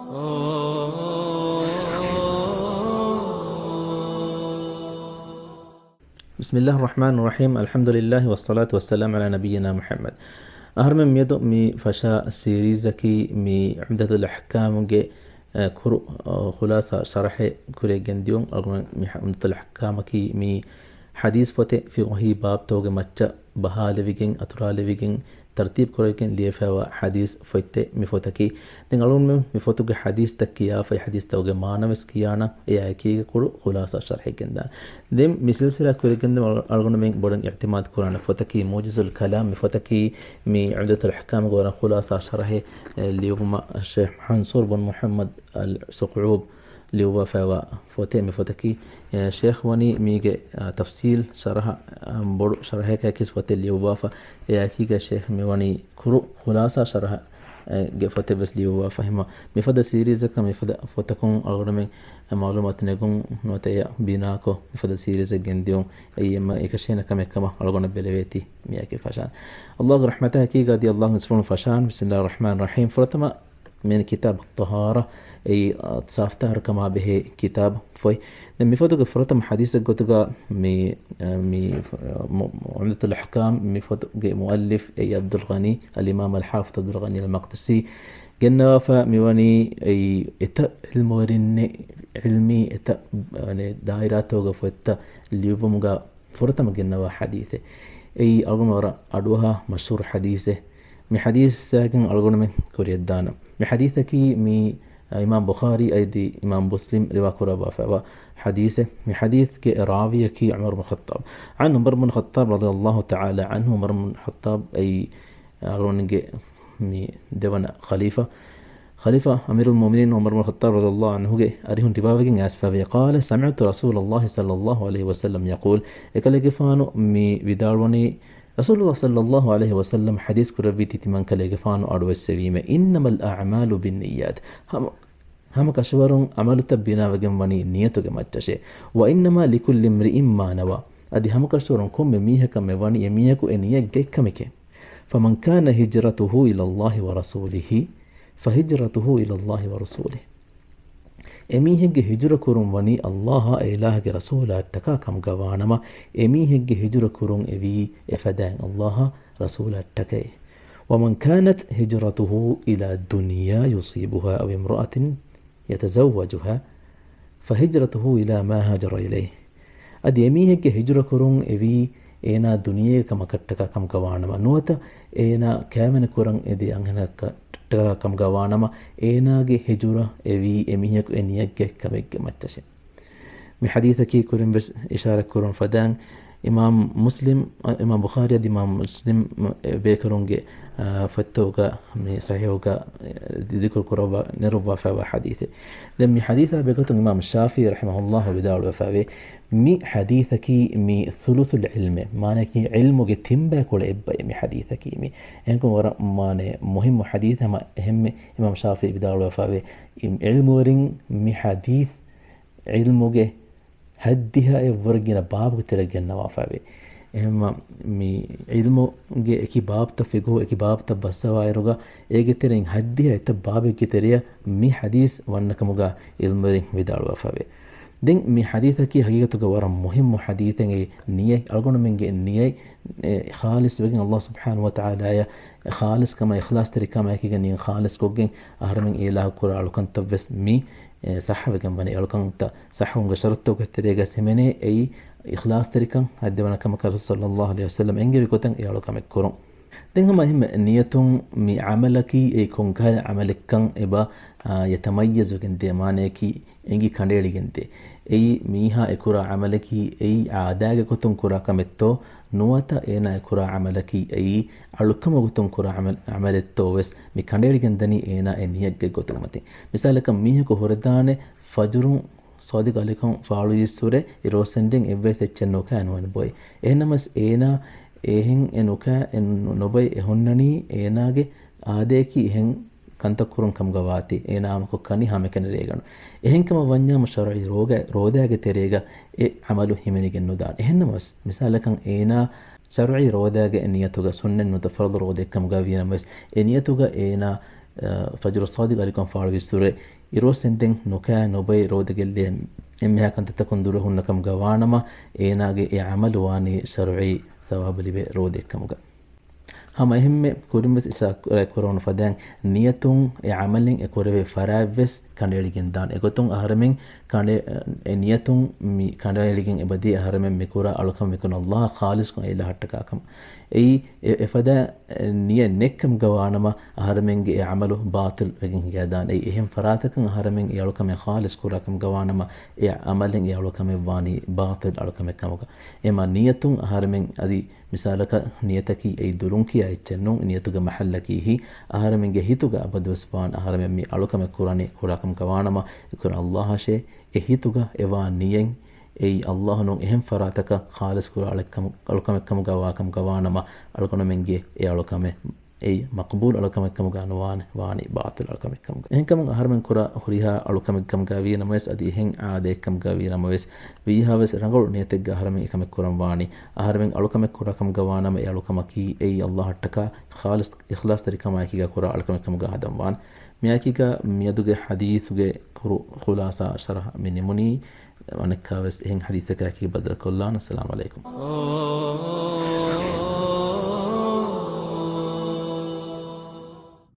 بسم الله الرحمن الرحيم. الحمد لله والصلاة والسلام على نبينا محمد. أهرم ميدو مي فشا السيريزكي مي عمدة الأحكام جي كرو خلاصة شرح كوري جنديون أغنى مي عمدة الأحكام كي مي حديث فتح في وهي باب توج متى بهالفيجين أترالفيجين ترتيب كوريكين ليفا حديث فتح مي فتكي دينغالون مي فتوج حديث تكيا في حديث توج معنا مسكيانا إيه كي كرو خلاصة شرح جندا دم مثل سلا كوريكين دم أغنى من بدن اعتماد قرآن فتكي موجز الكلام فتكي مي عمدة الأحكام قرآن خلاصة شرح اليوم الشيخ منصور بن محمد السقعوب اللي هو فوتي مي فتكي شيخ وني ميجي تفصيل شرح بور شرح كيس فوتي اللي هو ياكيجا شيخ مي وني كرو خلاصة شرح فوتي بس اللي هو فهم مفدا سيريز كم مفدا فوتكون أغرمي معلومات نكون نوتيا بيناكو مفدا سيريز جنديون أي ما إكشينا كم ألغونا بلويتي مياكي فشان الله رحمته كي قد الله نسفون فشان. بسم الله الرحمن الرحيم. فرتما من كتاب الطهارة أي تصافتها كما به كتاب فوي لما يفوتك فرتم حديثة قطقة مي عمدة الأحكام مي فوتك مؤلف أي عبد الغني الإمام الحافظ عبد الغني المقدسي جنا فميواني أي المورين علمي يعني دائرات وقفت اللي يبغى فرتم جنا حديثة أي أغنى أدوها مشهور حديثة مي حديث ساكن ألغون من كوريا دانا مي حديثك مي إمام بخاري أيدي إمام مسلم روا كرابا فوا حديثه مي حديث كراوية كي عمر بن الخطاب عنه عمر بن الخطاب رضي الله تعالى عنه. عمر بن الخطاب أي ألغون مي دوانا خليفة أمير المؤمنين عمر بن الخطاب رضي الله عنه أريهن ربابين أسفا قال سمعت رسول الله صلى الله عليه وسلم يقول إكاليكفانو مي بداروني رسول الله صلى الله عليه وسلم حديث كربي تتمن كاليغفان أرو السويمة إنما الأعمال بالنيات هم كشورون عمل تبينا وجمعني نيته جمتشة وإنما لكل امرئ ما نوى أدي هم كشورون كم ميها كم واني يميهك إنيا جي كمك فمن كان هجرته إلى الله ورسوله فهجرته إلى الله ورسوله එමිහෙක්ගේ හිජුර කුරුම් වනි අල්ලාහ ඒලාහගේ රසූලා ටකකම් ගවානම එමිහෙක්ගේ හිජුර කුරුම් එවි එෆදන් අල්ලාහ රසූලා ටකේ ومن كانت هجرته إلى الدنيا يصيبها أو امرأة يتزوجها فهجرته إلى ما هاجر إليه أدي එමිහෙක්ගේ හිජුර කුරුම් එවි ඒනා දුනියේ කම කට්ටකම් ගවානම නුවත ඒනා කෑමන කුරන් එදී අංගනක كم جوانما إناجي هجرة أبي أميك إنيك كمك متشين من حديثك كورن بس إشارة كورن فدان إمام مسلم إمام بخاري إمام مسلم بيكرونج فتوجا من صحيحوجا ذكر كربا نربا فوا حديثه لما حديثه بيكتون إمام الشافعي رحمه الله بدار وفاوي مي حديثك مي ثلث العلم معناك علمك تنبا كل إبا مي حديثك مي إنكم ورا معنى مهم حديث ما أهم إمام الشافعي بدار وفاوي علم ورين مي حديث علمك هديها يورجينا باب ترجعنا وافاوي إما مي علمو جي إكي باب تفقه إكي باب تبصوا إيروجا إيجي ترين هديها تباب إكي تريا مي حديث وانك مجا علمرين بدار وافاوي دين مي حديثك حقيقة جوارا مهم حديثين نية أرجونا من جي النية خالص بين الله سبحانه وتعالى يا خالص كما إخلاص تري كما يكي جنين خالص كوجين أهرمين إله كورا على كنت بس مي صح بجنبني على كنت صح ونقشرت وكتريجا سمني أي إخلاص تريكم هدي وانا كما قال صلى الله عليه وسلم إنجي بكتن يالو كم كورون دينها مهم نيتهم مي عملك يكون كان عملك كان إبا يتميز وكنتي مانيكي إنجي كانديري كنتي أي ميها إكورا عملك أي عاداك كتن كورا كمتو نواتا إينا إكورا عملك أي علوكم كتن كورا عملتو بس مي كانديري كنتني إينا إنيك كتن متي مثالك ميها كهوردان فجرون صادق عليكم فعلوا يسورة يروسندين إبس اتشنوكا أنوان بوي إهنمس إينا إهن إنوكا إنوبي إهنني إيناجي آديكي إهن كنت كورن كم جواتي إينا أمكو كاني هامكن ريجانو إهن كم وانيا مشروعي رودا تريجا عملوا همني جنودان إهنمس مثالك إينا شرعي رودا إنيتوجا سنن متفرض رودا كم جاوينا مس إنيتوجا إينا فجر الصادق عليكم فعلوا يسورة ಇರೋಸೆಂದೆಂ ನುಕಾ ನೊಬೈ ರೋದಗೆಲ್ಲೆ ಎಮ್ಮೆಹಾಕಂತ ತಕೊಂದುರು ಹುನ್ನಕಂ ಗವಾಣಮ ಏನಾಗೆ ಎ ಅಮಲು ವಾನಿ ಶರ್ঈ ಸವಾಬಲಿವೆ ರೋದೆಕ್ಕಮುಗ ಹಮ ಎಹೆಮ್ಮೆ ಕುರಿಮಸ್ ಕೊರೋನು ಫದ್ಯಾಂ ನಿಯತುಂ ಎ ಅಮಲಿಂ ಎ ಕೊರವೆ ಫರಾವೆಸ್ ಕಂಡೆಳಿಗಿನ್ ದಾನ್ ಎಗೊತುಂ ಅಹರಮೆಂ ಕಂಡೆ ಎ ನಿಯತುಂ ಮಿ ಕಂಡೆಳಿಗಿನ್ ಎಬದಿ ಅಹರಮೆಂ ಮಿಕುರ ಅಳುಕಂ ಮಿಕುನ ಅಲ್ಲಾಹ್ ಖಾಲಿಸ್ ಕು ಇಲ ಹಟ್ಟಕಾಕಂ ಎಯಿ ಎಫದ ನಿಯ ನೆಕ್ಕಂ ಗವಾನಮ ಅಹರಮೆಂಗೆ ಎ ಅಮಲು ಬಾತಿಲ್ ವೆಗಿನ್ ಹಿಗಾದಾನ್ ಎಯಿ ಎಹೆಂ ಫರಾತಕಂ ಅಹರಮೆಂ ಎ ಅಳುಕಂ ಖಾಲಿಸ್ ಕುರಕಂ ಗವಾನಮ ಎ ಅಮಲಿಂ ಎ ಅಳುಕಂ ವಾನಿ ಬಾತಿಲ್ ಅಳುಕಂ ಕಮುಗ ಎಮ ನಿಯತುಂ ಅಹರಮೆಂ ಅದಿ ಮಿಸಾಲಕ ನಿಯತಕಿ ಎಯಿ ದುರುಂಕಿ ಐಚ್ಚೆನ್ನು ನಿಯತುಗ ಮಹಲ್ಲಕಿಹಿ ಅಹರಮೆಂಗೆ ಹಿತುಗ ಅಬದುಸ್ವಾನ್ ಅಹರಮೆಂ ಮಿ ಅಳುಕಂ ಕುರಾನಿ ಕುರಕಂ ಗವಾನಮ ಇಕುರ ಅಲ್ಲಾಹಶೆ ಎ ಹಿತುಗ ಎವಾ ನಿಯೆಂ ei Allah non ehem farataka khalis kura alukam gawakam gawanama alukonamenge e alukame ei maqbul alukam ganwan wani batil alukam enkam harmen kura huriha alukam gawi names adi hen aade kam gawi names vi haves rangol netek harmen ekam kuram wani harmen alukam kura kam gawanama e alukamaki ei Allah hattaka khalis ikhlas tarikama ki ga kura alukam gadam wan miyakiga miyaduge hadithuge kuru khulasa sharh minimuni ونكاوس هين حديثك أكيد بدل كلان السلام عليكم